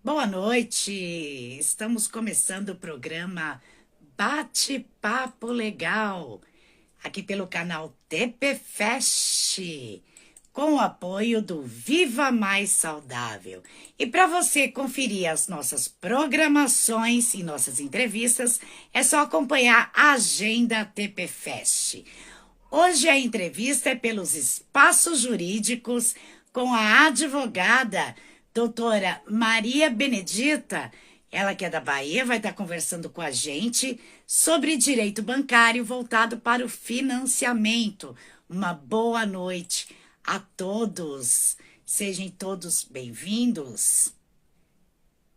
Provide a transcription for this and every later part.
Boa noite! Estamos começando o programa Bate-Papo Legal, aqui pelo canal TP Fest, com o apoio do Viva Mais Saudável. E para você conferir as nossas programações e nossas entrevistas, é só acompanhar a agenda TP Fest. Hoje a entrevista é pelos espaços jurídicos com a advogada doutora Maria Benedita, ela que é da Bahia, vai estar conversando com a gente sobre direito bancário voltado para o financiamento. Uma boa noite a todos. Sejam todos bem-vindos.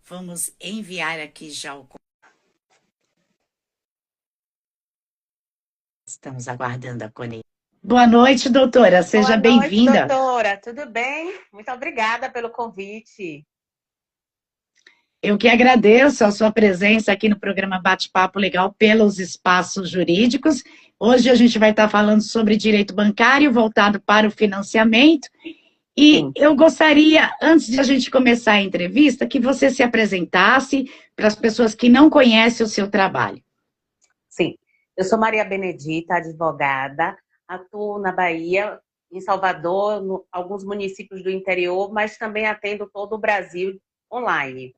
Vamos enviar aqui já o. Estamos aguardando a conexão. Boa noite, doutora. Boa Seja noite, bem-vinda. doutora. Tudo bem? Muito obrigada pelo convite. Eu que agradeço a sua presença aqui no programa Bate-Papo Legal pelos espaços jurídicos. Hoje a gente vai estar falando sobre direito bancário voltado para o financiamento. E Sim, eu gostaria, antes de a gente começar a entrevista, que você se apresentasse para as pessoas que não conhecem o seu trabalho. sim. Eu sou Maria Benedita, advogada, atuo na Bahia, em Salvador, alguns municípios do interior, mas também atendo todo o Brasil online.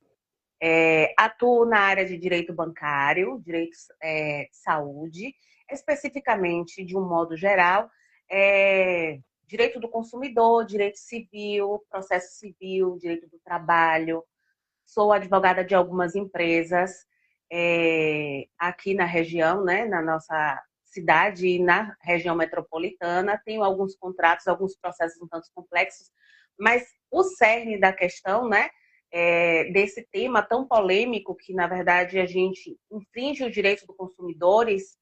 Atuo na área de direito bancário, direito de saúde, especificamente, de um modo geral, direito do consumidor, direito civil, processo civil, direito do trabalho. Sou advogada de algumas empresas aqui na região, né, na nossa cidade e na região metropolitana. Tenho alguns contratos, alguns processos um tanto complexos, mas o cerne da questão, né, desse tema tão polêmico que, na verdade, a gente infringe o direito dos consumidores,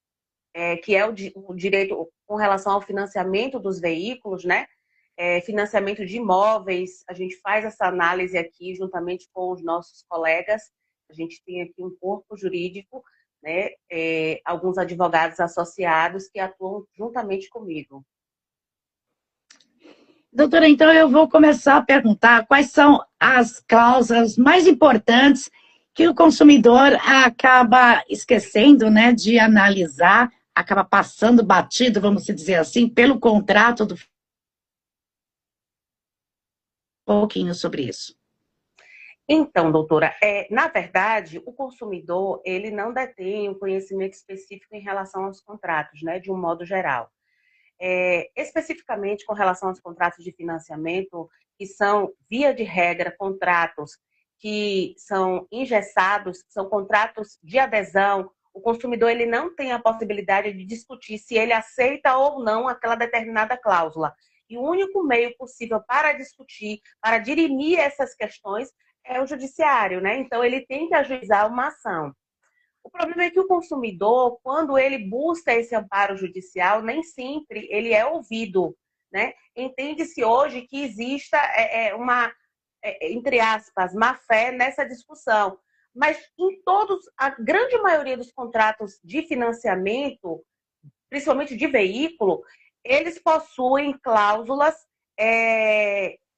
que é o direito com relação ao financiamento dos veículos, né? Financiamento de imóveis, a gente faz essa análise aqui juntamente com os nossos colegas, a gente tem aqui um corpo jurídico, né? Alguns advogados associados que atuam juntamente comigo. Doutora, então eu vou começar a perguntar quais são as cláusulas mais importantes que o consumidor acaba esquecendo, né, de analisar, acaba passando batido, vamos dizer assim, pelo contrato do pouquinho sobre isso. Então, doutora, na verdade, o consumidor ele não detém um conhecimento específico em relação aos contratos, né, de um modo geral. Especificamente com relação aos contratos de financiamento, que são, via de regra, contratos que são engessados, são contratos de adesão, o consumidor ele não tem a possibilidade de discutir se ele aceita ou não aquela determinada cláusula. E o único meio possível para discutir, para dirimir essas questões, é o judiciário, né? Então, ele tem que ajuizar uma ação. O problema é que o consumidor, quando ele busca esse amparo judicial, nem sempre ele é ouvido, né? Entende-se hoje que exista uma, entre aspas, má-fé nessa discussão. Mas em todos, a grande maioria dos contratos de financiamento, principalmente de veículo, eles possuem cláusulas,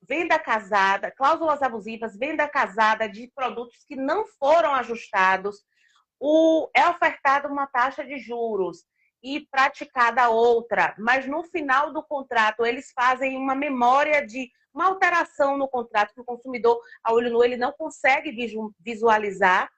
venda casada, cláusulas abusivas, venda casada de produtos que não foram ajustados, é ofertada uma taxa de juros e praticada outra, mas no final do contrato eles fazem uma memória de uma alteração no contrato que o consumidor, a olho nu, ele não consegue visualizar,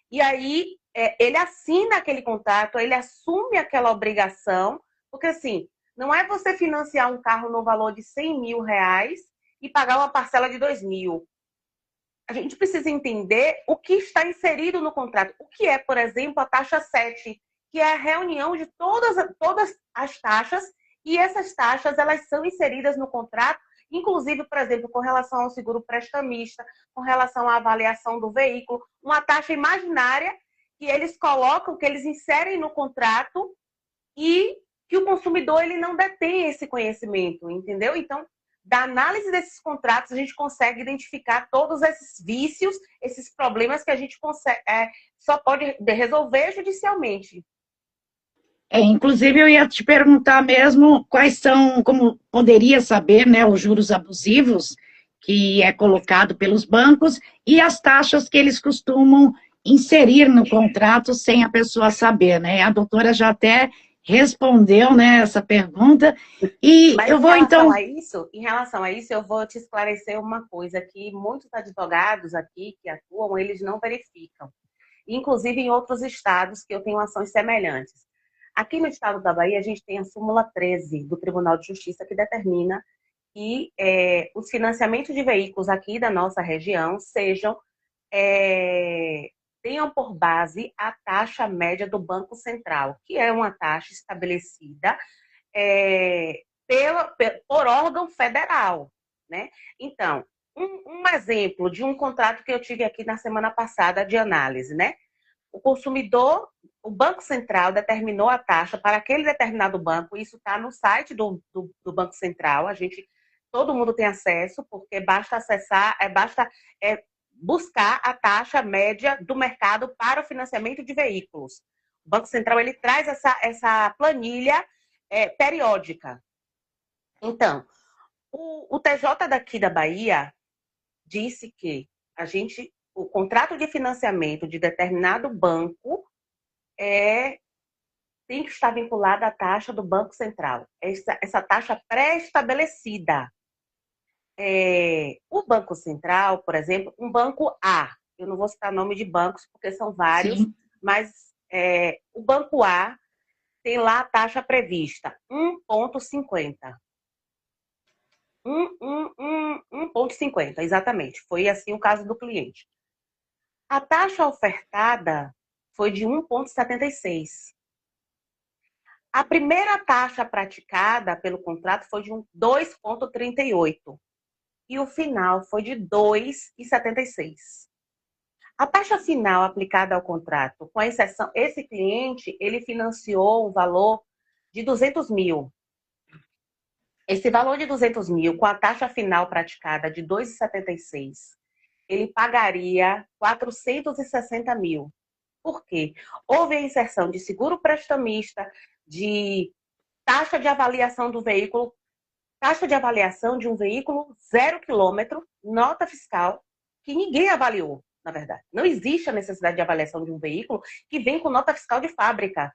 e aí ele assina aquele contrato, ele assume aquela obrigação, porque assim, não é você financiar um carro no valor de 100 mil reais e pagar uma parcela de 2 mil. A gente precisa entender o que está inserido no contrato. O que é, por exemplo, a taxa 7, que é a reunião de todas as taxas, e essas taxas elas são inseridas no contrato, inclusive, por exemplo, com relação ao seguro prestamista, com relação à avaliação do veículo, uma taxa imaginária que eles colocam, que eles inserem no contrato e que o consumidor ele não detém esse conhecimento, entendeu? Então, da análise desses contratos, a gente consegue identificar todos esses vícios, esses problemas que a gente só pode resolver judicialmente. Inclusive, eu ia te perguntar mesmo quais são, como poderia saber, né, os juros abusivos, que é colocado pelos bancos e as taxas que eles costumam inserir no contrato sem a pessoa saber, né? A doutora já até respondeu, né, essa pergunta. E Mas eu vou então. em relação a isso, eu vou te esclarecer uma coisa que muitos advogados aqui que atuam, eles não verificam. Inclusive em outros estados que eu tenho ações semelhantes. Aqui no estado da Bahia, a gente tem a súmula 13 do Tribunal de Justiça que determina que os financiamentos de veículos aqui da nossa região tenham por base a taxa média do Banco Central, que é uma taxa estabelecida por órgão federal, né? Então, um exemplo de um contrato que eu tive aqui na semana passada de análise, né? O Banco Central determinou a taxa para aquele determinado banco, isso está no site do Banco Central, todo mundo tem acesso, porque basta acessar, basta buscar a taxa média do mercado para o financiamento de veículos. O Banco Central ele traz essa planilha periódica. Então, o TJ daqui da Bahia disse que o contrato de financiamento de determinado banco tem que estar vinculado à taxa do Banco Central. Essa taxa pré-estabelecida. O Banco Central, por exemplo, um banco A, eu não vou citar nome de bancos porque são vários, Sim. mas o banco A tem lá a taxa prevista, 1,50. 1,50, exatamente. Foi assim o caso do cliente. A taxa ofertada foi de 1,76. A primeira taxa praticada pelo contrato foi de 2,38. E o final foi de 2,76. A taxa final aplicada ao contrato, com exceção, esse cliente, ele financiou um valor de 200 mil. Esse valor de 200 mil, com a taxa final praticada de 2,76, ele pagaria 460 mil. Por quê? Houve a inserção de seguro prestamista, de taxa de avaliação do veículo, taxa de avaliação de um veículo 0 quilômetro, nota fiscal, que ninguém avaliou, na verdade. Não existe a necessidade de avaliação de um veículo que vem com nota fiscal de fábrica.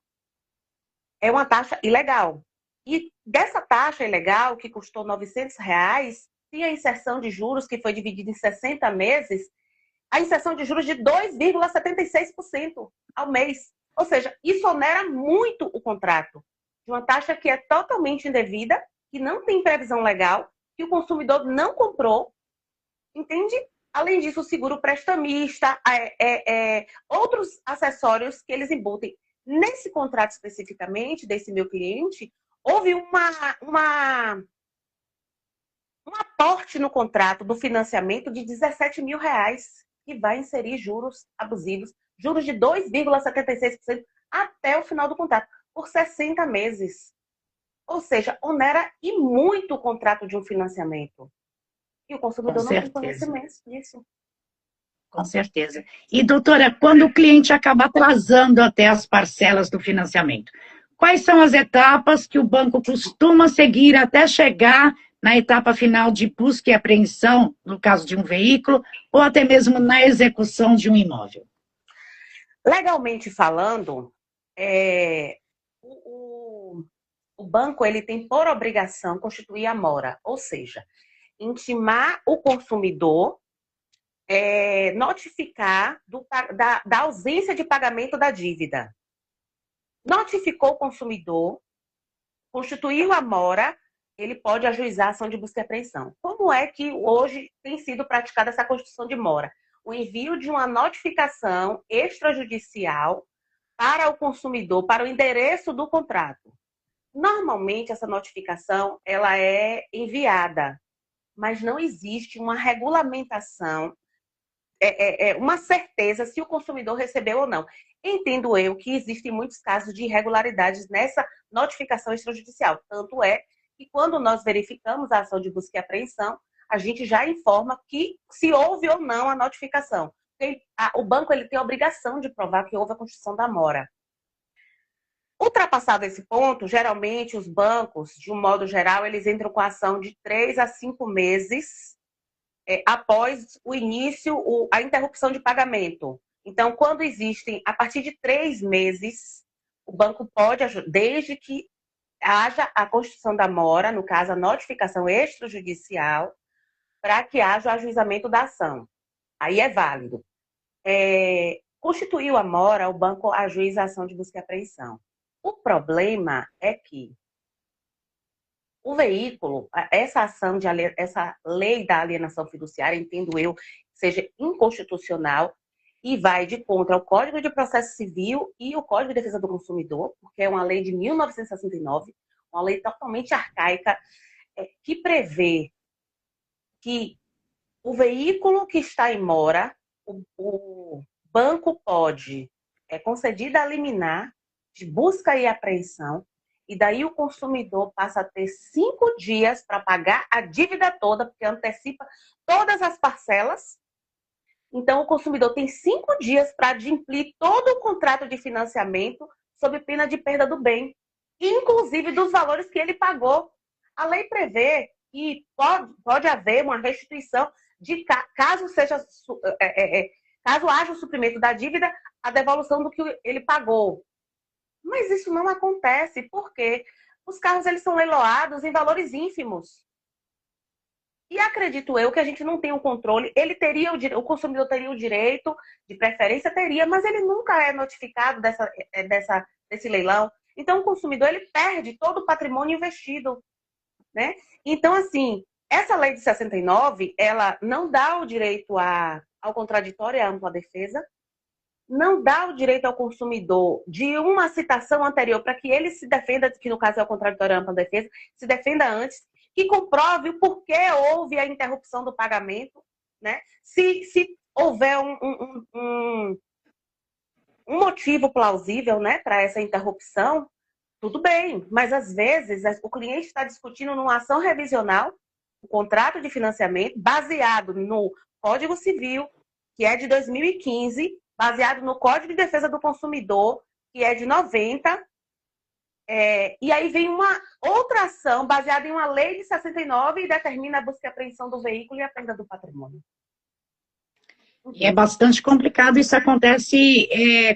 É uma taxa ilegal. E dessa taxa ilegal, que custou R$ 900, tem a inserção de juros, que foi dividida em 60 meses, a inserção de juros de 2,76% ao mês. Ou seja, isso onera muito o contrato. De uma taxa que é totalmente indevida, que não tem previsão legal, que o consumidor não comprou, entende? Além disso, o seguro prestamista, outros acessórios que eles embutem. Nesse contrato especificamente, desse meu cliente, houve um aporte no contrato do financiamento de R$ 17 mil, que vai inserir juros abusivos, juros de 2,76% até o final do contrato, por 60 meses. Ou seja, onera e muito o contrato de um financiamento. E o consumidor não tem conhecimento disso. Com certeza. E, doutora, quando o cliente acaba atrasando até as parcelas do financiamento, quais são as etapas que o banco costuma seguir até chegar na etapa final de busca e apreensão, no caso de um veículo, ou até mesmo na execução de um imóvel? Legalmente falando, o banco ele tem por obrigação constituir a mora, ou seja, intimar o consumidor, notificar da ausência de pagamento da dívida. Notificou o consumidor, constituiu a mora, ele pode ajuizar a ação de busca e apreensão. Como é que hoje tem sido praticada essa constituição de mora? O envio de uma notificação extrajudicial para o consumidor, para o endereço do contrato. Normalmente, essa notificação ela é enviada, mas não existe uma regulamentação, uma certeza se o consumidor recebeu ou não. Entendo eu que existem muitos casos de irregularidades nessa notificação extrajudicial. Tanto é que quando nós verificamos a ação de busca e apreensão, a gente já informa que se houve ou não a notificação. O banco ele tem a obrigação de provar que houve a constituição da mora. Ultrapassado esse ponto, geralmente os bancos, de um modo geral, eles entram com a ação de 3 a 5 meses após o início, a interrupção de pagamento. Então, quando existem, a partir de 3 meses, o banco pode, desde que haja a constituição da mora, no caso, a notificação extrajudicial, para que haja o ajuizamento da ação. Aí é válido. Constituiu a mora, o banco ajuiza a ação de busca e apreensão. O problema é que o veículo, essa lei da alienação fiduciária, entendo eu, seja inconstitucional e vai de contra ao Código de Processo Civil e o Código de Defesa do Consumidor, porque é uma lei de 1969, uma lei totalmente arcaica, que prevê que o veículo que está em mora, o banco pode, concedida a liminar de busca e apreensão, e daí o consumidor passa a ter 5 dias para pagar a dívida toda, porque antecipa todas as parcelas. Então, o consumidor tem 5 dias para adimplir todo o contrato de financiamento sob pena de perda do bem, inclusive dos valores que ele pagou. A lei prevê que pode haver uma restituição de caso haja o suprimento da dívida, a devolução do que ele pagou. Mas isso não acontece, porque os carros eles são leiloados em valores ínfimos. E acredito eu que a gente não tem o controle. O consumidor teria o direito, de preferência teria, mas ele nunca é notificado desse leilão. Então, o consumidor ele perde todo o patrimônio investido, né? Então, assim, essa lei de 69, ela não dá o direito ao contraditório e à ampla defesa, não dá o direito ao consumidor de uma citação anterior para que ele se defenda, que no caso é o contraditório e a ampla defesa, se defenda antes, que comprove o porquê houve a interrupção do pagamento, né? Se houver um motivo plausível, né, para essa interrupção, tudo bem, mas às vezes o cliente está discutindo numa ação revisional o contrato de financiamento baseado no Código Civil, que é de 2015, baseado no Código de Defesa do Consumidor, que é de 90, e aí vem uma outra ação baseada em uma lei de 69 e determina a busca e apreensão do veículo e a perda do patrimônio. E é bastante complicado, isso acontece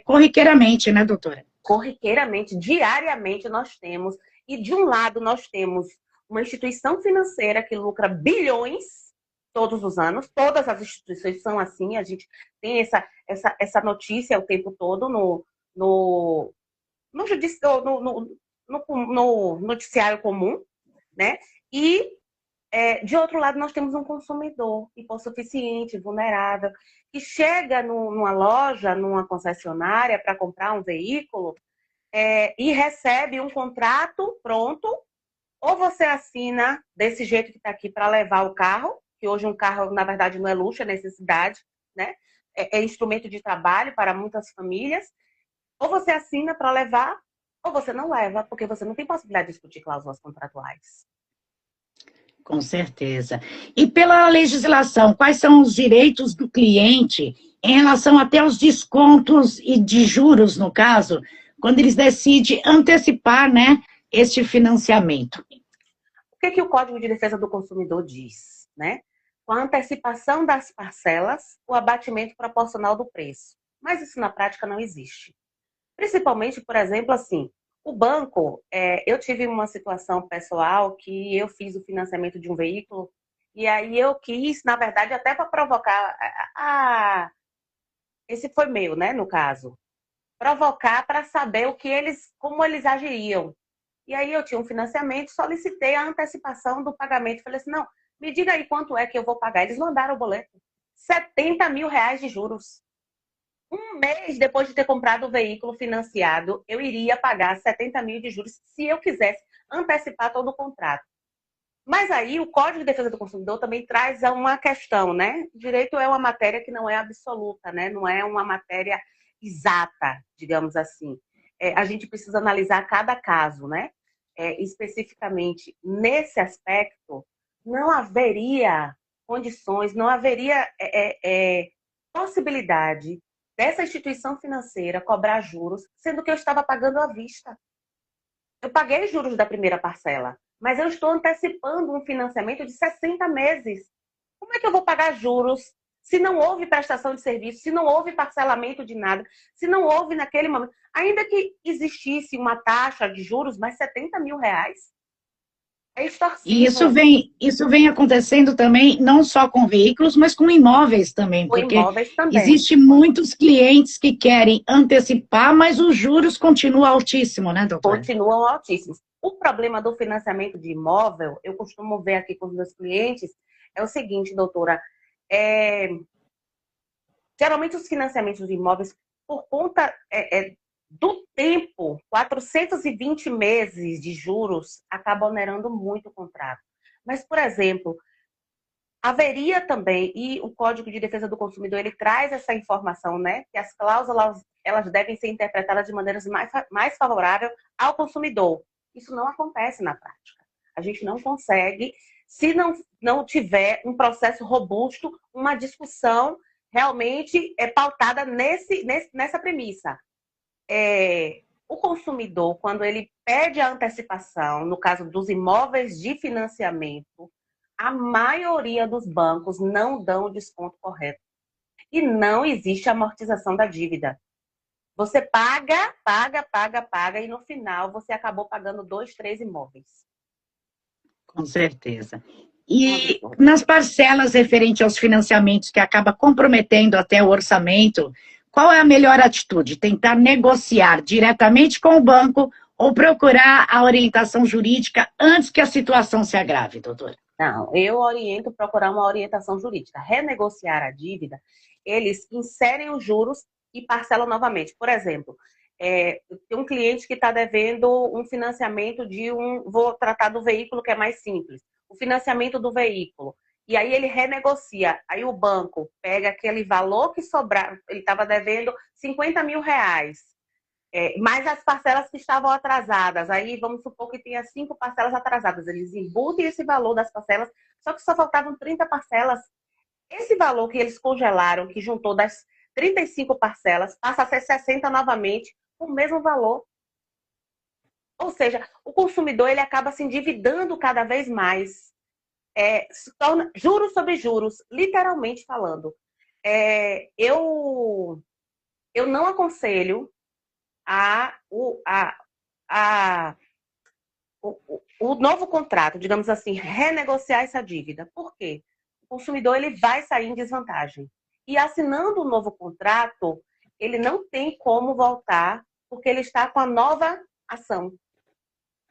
corriqueiramente, né, doutora? Corriqueiramente, diariamente nós temos, e de um lado nós temos uma instituição financeira que lucra bilhões todos os anos, todas as instituições são assim, a gente tem essa notícia o tempo todo no noticiário comum, né? E, de outro lado, nós temos um consumidor hipossuficiente, vulnerável, que chega numa loja, numa concessionária para comprar um veículo e recebe um contrato pronto, ou você assina desse jeito que está aqui para levar o carro, que hoje um carro, na verdade, não é luxo, é necessidade, né? É instrumento de trabalho para muitas famílias, ou você assina para levar, ou você não leva, porque você não tem possibilidade de discutir cláusulas contratuais. Com certeza. E pela legislação, quais são os direitos do cliente em relação até aos descontos e de juros, no caso, quando eles decidem antecipar, né, este financiamento? O que o Código de Defesa do Consumidor diz, né? Com a antecipação das parcelas, o abatimento proporcional do preço. Mas isso na prática não existe. Principalmente, por exemplo, assim, o banco, eu tive uma situação pessoal que eu fiz o financiamento de um veículo e aí eu quis, na verdade, até para provocar, esse foi meu, né, no caso, provocar para saber como eles agiriam. E aí eu tinha um financiamento, solicitei a antecipação do pagamento, falei assim, não, me diga aí quanto é que eu vou pagar. Eles mandaram o boleto, 70 mil reais de juros. Um mês depois de ter comprado o veículo financiado, eu iria pagar 70 mil de juros se eu quisesse antecipar todo o contrato. Mas aí o Código de Defesa do Consumidor também traz uma questão, né? Direito é uma matéria que não é absoluta, né? Não é uma matéria exata, digamos assim. A gente precisa analisar cada caso, né? Especificamente nesse aspecto, não haveria condições, não haveria possibilidade dessa instituição financeira cobrar juros, sendo que eu estava pagando à vista. Eu paguei juros da primeira parcela, mas eu estou antecipando um financiamento de 60 meses. Como é que eu vou pagar juros se não houve prestação de serviço, se não houve parcelamento de nada, se não houve naquele momento? Ainda que existisse uma taxa de juros, mas R$ 70.000 é E extorsivo. isso vem acontecendo também, não só com veículos, mas com imóveis também, Com porque imóveis também. existe muitos clientes que querem antecipar, mas os juros continuam altíssimos, né, doutora? Continuam altíssimos. O problema do financiamento de imóvel, eu costumo ver aqui com os meus clientes, é o seguinte, doutora, é, geralmente os financiamentos de imóveis, por conta do tempo, 420 meses de juros, acaba onerando muito o contrato. Mas, por exemplo, haveria também, e o Código de Defesa do Consumidor, ele traz essa informação, né? Que as cláusulas, elas devem ser interpretadas de maneiras mais favoráveis ao consumidor. Isso não acontece na prática. A gente não consegue, se não tiver um processo robusto, uma discussão realmente pautada nessa premissa. O consumidor, quando ele pede a antecipação, no caso dos imóveis de financiamento, a maioria dos bancos não dão o desconto correto. E não existe amortização da dívida. Você paga, paga, paga, paga, e no final você acabou pagando 2, 3 imóveis. Com certeza. Um E absurdo. nas parcelas referente aos financiamentos que acaba comprometendo até o orçamento, qual é a melhor atitude? Tentar negociar diretamente com o banco ou procurar a orientação jurídica antes que a situação se agrave, doutora? Não, eu oriento procurar uma orientação jurídica. Renegociar a dívida, eles inserem os juros e parcelam novamente. Por exemplo, tem um cliente que está devendo um financiamento vou tratar do veículo que é mais simples, o financiamento do veículo. E aí ele renegocia. Aí o banco pega aquele valor que sobrar, ele estava devendo R$ 50.000. Mais as parcelas que estavam atrasadas. Aí vamos supor que tenha 5 parcelas atrasadas. Eles embutem esse valor das parcelas, só que só faltavam 30 parcelas. Esse valor que eles congelaram, que juntou das 35 parcelas, passa a ser 60 novamente, o mesmo valor. Ou seja, o consumidor ele acaba se endividando cada vez mais. Se torna juros sobre juros, literalmente falando. Eu não aconselho a, o, a, o novo contrato, digamos assim, renegociar essa dívida. Por quê? O consumidor ele vai sair em desvantagem. E assinando o novo contrato, ele não tem como voltar, porque ele está com a nova ação.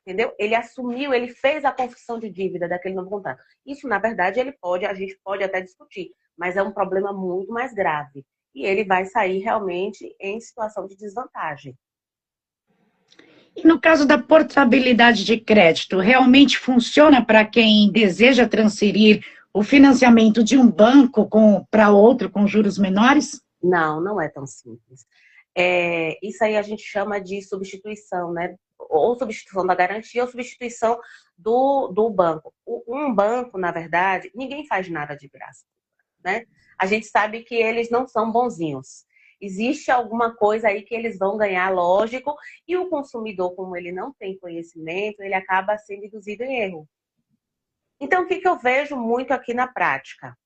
Entendeu? Ele assumiu, ele fez a confissão de dívida daquele novo contrato. Isso, na verdade, a gente pode até discutir, mas é um problema muito mais grave. E ele vai sair realmente em situação de desvantagem. E no caso da portabilidade de crédito, realmente funciona para quem deseja transferir o financiamento de um banco para outro com juros menores? Não, não é tão simples. Isso aí a gente chama de substituição, né? Ou substituição da garantia ou substituição do banco. Um banco, na verdade, ninguém faz nada de graça, né? A gente sabe que eles não são bonzinhos. Existe alguma coisa aí que eles vão ganhar, lógico, e o consumidor, como ele não tem conhecimento, ele acaba sendo induzido em erro. Então, o que eu vejo muito aqui na prática?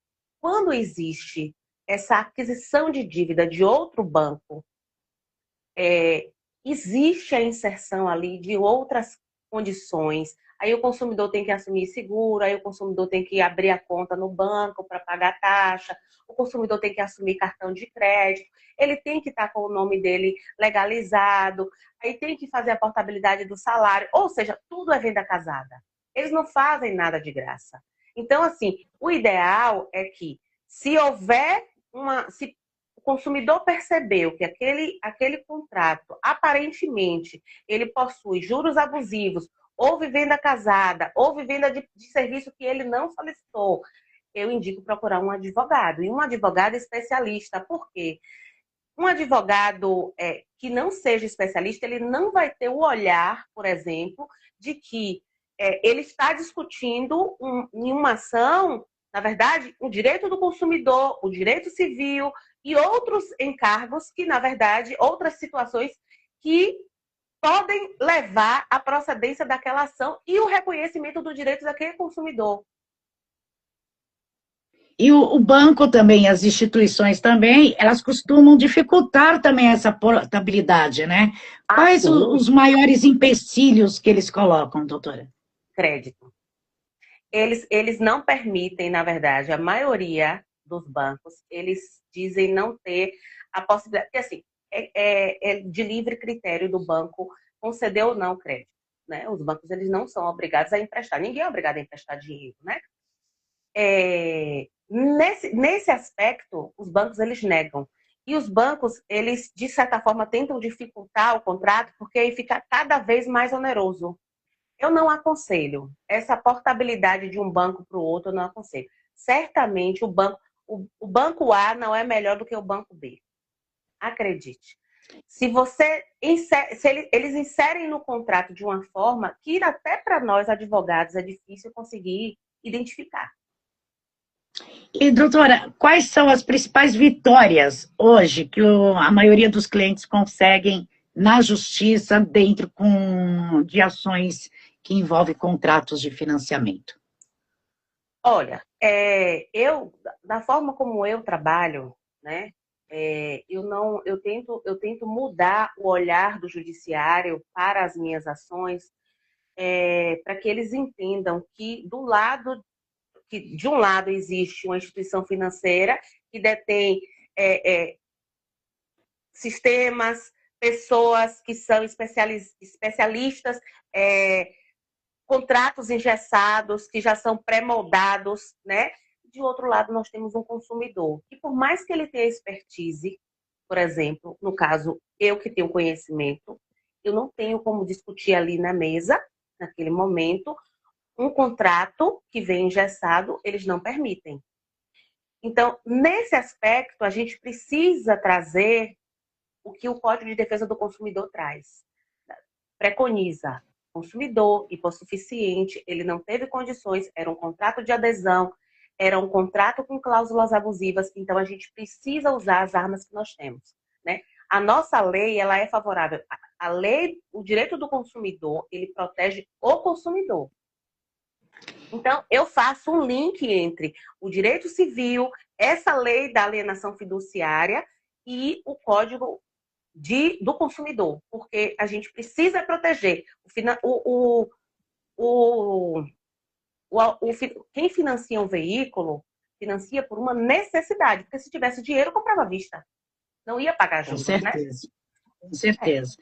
Quando existe essa aquisição de dívida de outro banco, existe a inserção ali de outras condições. Aí o consumidor tem que assumir seguro, aí o consumidor tem que abrir a conta no banco para pagar a taxa, o consumidor tem que assumir cartão de crédito, ele tem que estar com o nome dele legalizado, aí tem que fazer a portabilidade do salário, ou seja, tudo é venda casada. Eles não fazem nada de graça. Então, assim, o ideal é que se houver se o consumidor percebeu que aquele contrato, aparentemente, ele possui juros abusivos, houve venda casada, houve venda de serviço que ele não solicitou, eu indico procurar um advogado. E um advogado especialista. Por quê? Um advogado que não seja especialista, ele não vai ter o olhar, por exemplo, de que ele está discutindo em uma ação, na verdade, o direito do consumidor, o direito civil e outros encargos que, na verdade, outras situações que podem levar à procedência daquela ação e o reconhecimento do direito daquele consumidor. E o banco também, as instituições também, elas costumam dificultar também essa portabilidade, né? Quais Assim, os maiores empecilhos que eles colocam, doutora? crédito. Eles não permitem, na verdade, a maioria dos bancos, eles dizem não ter a possibilidade, porque assim, é de livre critério do banco conceder ou não crédito, né? Os bancos, eles não são obrigados a emprestar, ninguém é obrigado a emprestar dinheiro, né? Nesse aspecto, os bancos, eles negam. E os bancos, eles, de certa forma, tentam dificultar o contrato, porque aí fica cada vez mais oneroso. Eu não aconselho. Essa portabilidade de um banco para o outro, eu não aconselho. Certamente o banco A não é melhor do que o banco B. Acredite. Se você eles inserem no contrato de uma forma que até para nós advogados é difícil conseguir identificar. E, doutora, quais são as principais vitórias hoje que a maioria dos clientes conseguem na justiça dentro de ações que envolvem contratos de financiamento? Olha, da forma como eu trabalho, né, eu não, eu tento mudar o olhar do judiciário para as minhas ações, para que eles entendam que de um lado existe uma instituição financeira que detém é, sistemas, pessoas que são especialistas, contratos engessados que já são pré-moldados, né? De outro lado, nós temos um consumidor que, por mais que ele tenha expertise, por exemplo, no caso, eu que tenho conhecimento, eu não tenho como discutir ali na mesa, naquele momento, um contrato que vem engessado, eles não permitem. Então, nesse aspecto, a gente precisa trazer o que o Código de Defesa do Consumidor traz. Preconiza consumidor hipossuficiente, ele não teve condições, era um contrato de adesão, era um contrato com cláusulas abusivas, então a gente precisa usar as armas que nós temos, né? A nossa lei, ela é favorável. A lei, o direito do consumidor, ele protege o consumidor. Então, eu faço um link entre o direito civil, essa lei da alienação fiduciária e o Código do consumidor, porque a gente precisa proteger o, quem financia um veículo financia por uma necessidade, porque se tivesse dinheiro, comprava à vista, não ia pagar Com juros, né? certeza, com certeza.